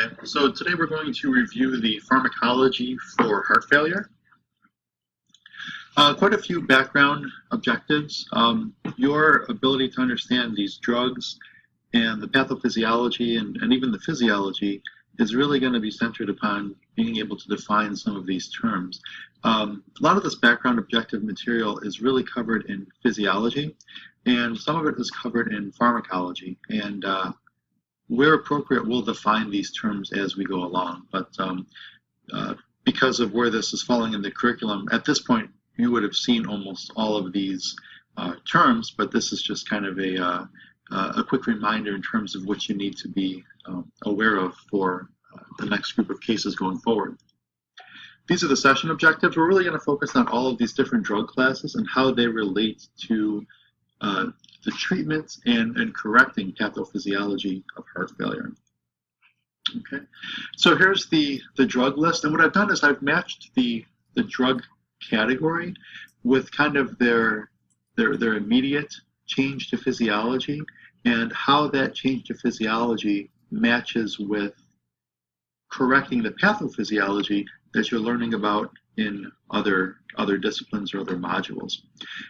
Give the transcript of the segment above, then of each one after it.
Okay, so today we're going to review the pharmacology for heart failure. Quite a few background objectives. Your ability to understand these drugs and the pathophysiology and even the physiology is really going to be centered upon being able to define some of these terms. A lot of this background objective material is really covered in physiology, and some of it is covered in pharmacology. And where appropriate, we'll define these terms as we go along. But because of where this is falling in the curriculum, at this point, you would have seen almost all of these terms, but this is just kind of a quick reminder in terms of what you need to be aware of for the next group of cases going forward. These are the session objectives. We're really going to focus on all of these different drug classes and how they relate to the treatment and correcting pathophysiology of heart failure. Okay, so here's the drug list, and what I've done is I've matched the drug category with kind of their immediate change to physiology and how that change to physiology matches with correcting the pathophysiology that you're learning about in other disciplines or other modules.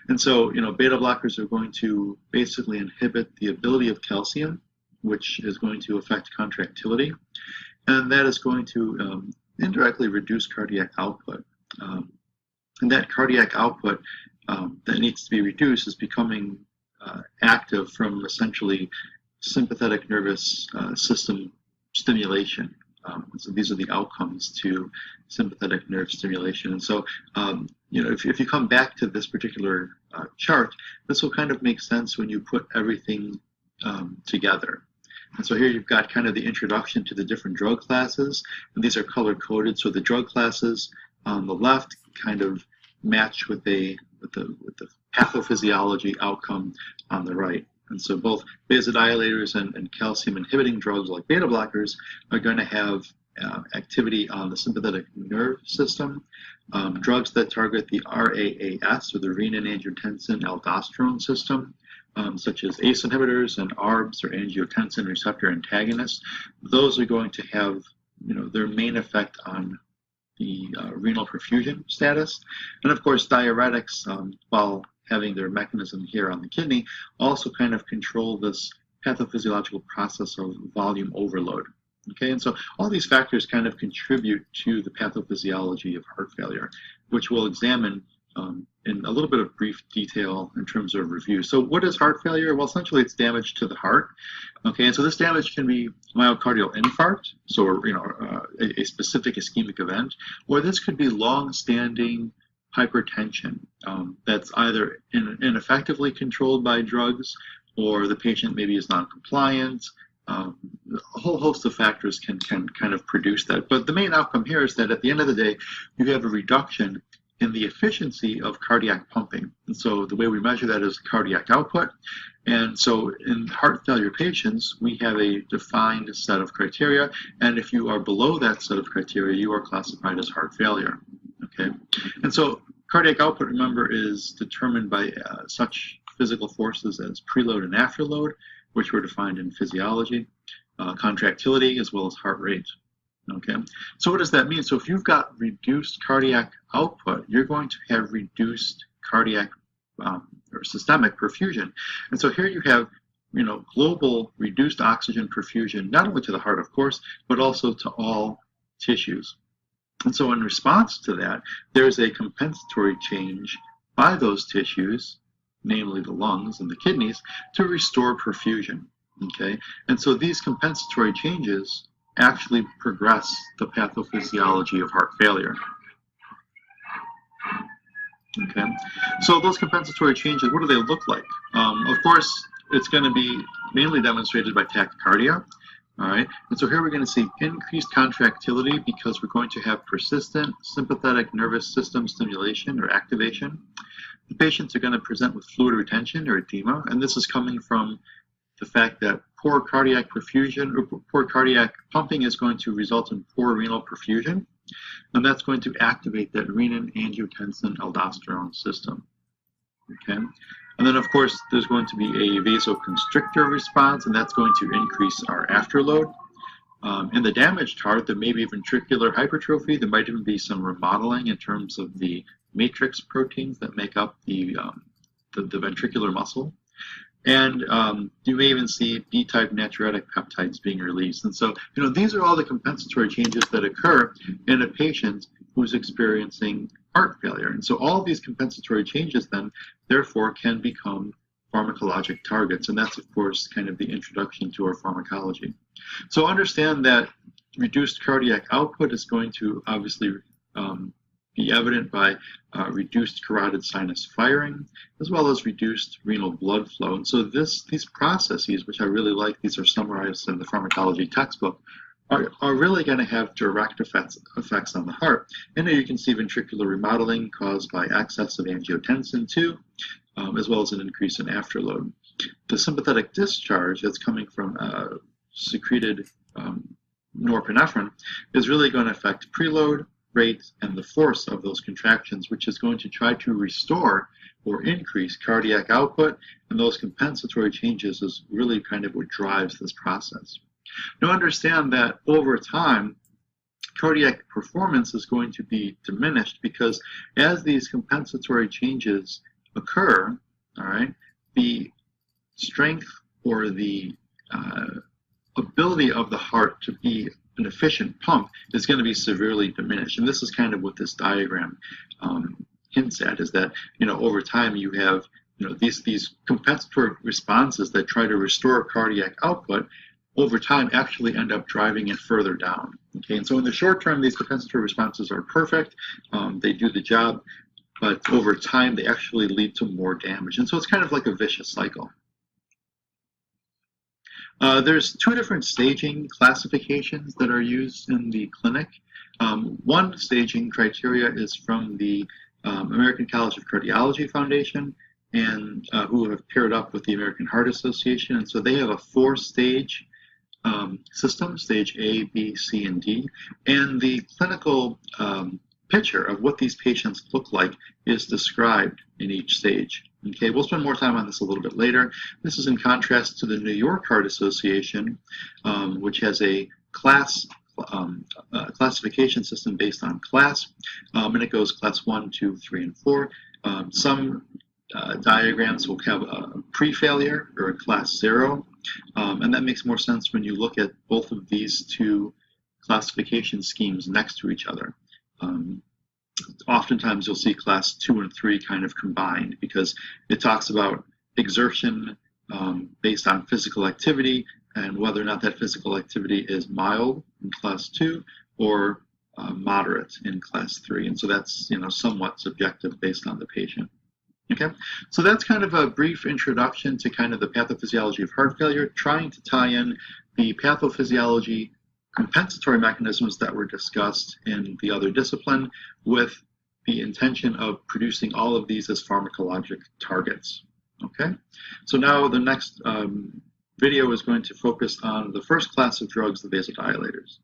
And so, beta blockers are going to basically inhibit the ability of calcium, which is going to affect contractility, and that is going to indirectly reduce cardiac output. And that cardiac output that needs to be reduced is becoming active from essentially sympathetic nervous system stimulation. So these are the outcomes to sympathetic nerve stimulation. And so, if you come back to this particular chart, this will kind of make sense when you put everything together. And so here you've got kind of the introduction to the different drug classes, and these are color-coded. So the drug classes on the left kind of match with the pathophysiology outcome on the right. And so both vasodilators and calcium-inhibiting drugs like beta blockers are going to have activity on the sympathetic nerve system. Drugs that target the RAAS, or the renin-angiotensin-aldosterone system, such as ACE inhibitors and ARBS, or angiotensin receptor antagonists, those are going to have their main effect on the renal perfusion status. And of course, diuretics, while having their mechanism here on the kidney, also kind of control this pathophysiological process of volume overload. Okay, and so all these factors kind of contribute to the pathophysiology of heart failure, which we'll examine in a little bit of brief detail in terms of review. So what is heart failure? Well, essentially it's damage to the heart. Okay, and so this damage can be myocardial infarct, so a specific ischemic event, or this could be long-standing hypertension that's either ineffectively controlled by drugs, or the patient maybe is non-compliant. A whole host of factors can kind of produce that. But the main outcome here is that at the end of the day, you have a reduction in the efficiency of cardiac pumping. And so the way we measure that is cardiac output. And so in heart failure patients, we have a defined set of criteria. And if you are below that set of criteria, you are classified as heart failure. Okay. And so cardiac output, remember, is determined by such physical forces as preload and afterload, which were defined in physiology, contractility, as well as heart rate. Okay, so what does that mean? So if you've got reduced cardiac output, you're going to have reduced cardiac or systemic perfusion. And so here you have, global reduced oxygen perfusion, not only to the heart, of course, but also to all tissues. And so in response to that, there's a compensatory change by those tissues, namely the lungs and the kidneys, to restore perfusion. Okay, and so these compensatory changes actually progress the pathophysiology of heart failure. Okay, so those compensatory changes, what do they look like? Of course, it's going to be mainly demonstrated by tachycardia. All right, and so here we're going to see increased contractility because we're going to have persistent sympathetic nervous system stimulation or activation. The patients are going to present with fluid retention or edema, and this is coming from the fact that poor cardiac perfusion or poor cardiac pumping is going to result in poor renal perfusion, and that's going to activate that renin-angiotensin-aldosterone system. Okay, and then of course there's going to be a vasoconstrictor response, and that's going to increase our afterload. In the damaged heart, there may be ventricular hypertrophy. There might even be some remodeling in terms of the matrix proteins that make up the ventricular muscle. And you may even see B-type natriuretic peptides being released. And so, these are all the compensatory changes that occur in a patient who's experiencing heart failure. And so all of these compensatory changes then, therefore, can become pharmacologic targets. And that's, of course, kind of the introduction to our pharmacology. So understand that reduced cardiac output is going to obviously be evident by reduced carotid sinus firing, as well as reduced renal blood flow. And so these processes, which I really like, these are summarized in the pharmacology textbook, are really going to have direct effects on the heart. And there you can see ventricular remodeling caused by excess of angiotensin II, as well as an increase in afterload. The sympathetic discharge that's coming from secreted norepinephrine is really going to affect preload, rate, and the force of those contractions, which is going to try to restore or increase cardiac output, and those compensatory changes is really kind of what drives this process. Now understand that over time, cardiac performance is going to be diminished because as these compensatory changes occur, all right, the strength or the ability of the heart to be an efficient pump is going to be severely diminished. And this is kind of what this diagram hints at, is that, over time you have, these compensatory responses that try to restore cardiac output over time actually end up driving it further down. Okay, and so in the short term, these compensatory responses are perfect. They do the job, but over time they actually lead to more damage. And so it's kind of like a vicious cycle. There's two different staging classifications that are used in the clinic. One staging criteria is from the American College of Cardiology Foundation, and who have paired up with the American Heart Association. And so they have a 4-stage system, stage A, B, C, and D. And the clinical picture of what these patients look like is described in each stage. Okay, we'll spend more time on this a little bit later. This is in contrast to the New York Heart Association, which has a classification system based on class, and it goes class 1, 2, 3, and 4. Some diagrams will have a pre-failure or a class 0, and that makes more sense when you look at both of these two classification schemes next to each other. Oftentimes you'll see class 2 and 3 kind of combined because it talks about exertion based on physical activity and whether or not that physical activity is mild in class 2 or moderate in class 3. And so that's somewhat subjective based on the patient. Okay, so that's kind of a brief introduction to kind of the pathophysiology of heart failure, trying to tie in the pathophysiology compensatory mechanisms that were discussed in the other discipline with the intention of producing all of these as pharmacologic targets. Okay, so now the next video is going to focus on the first class of drugs, the vasodilators.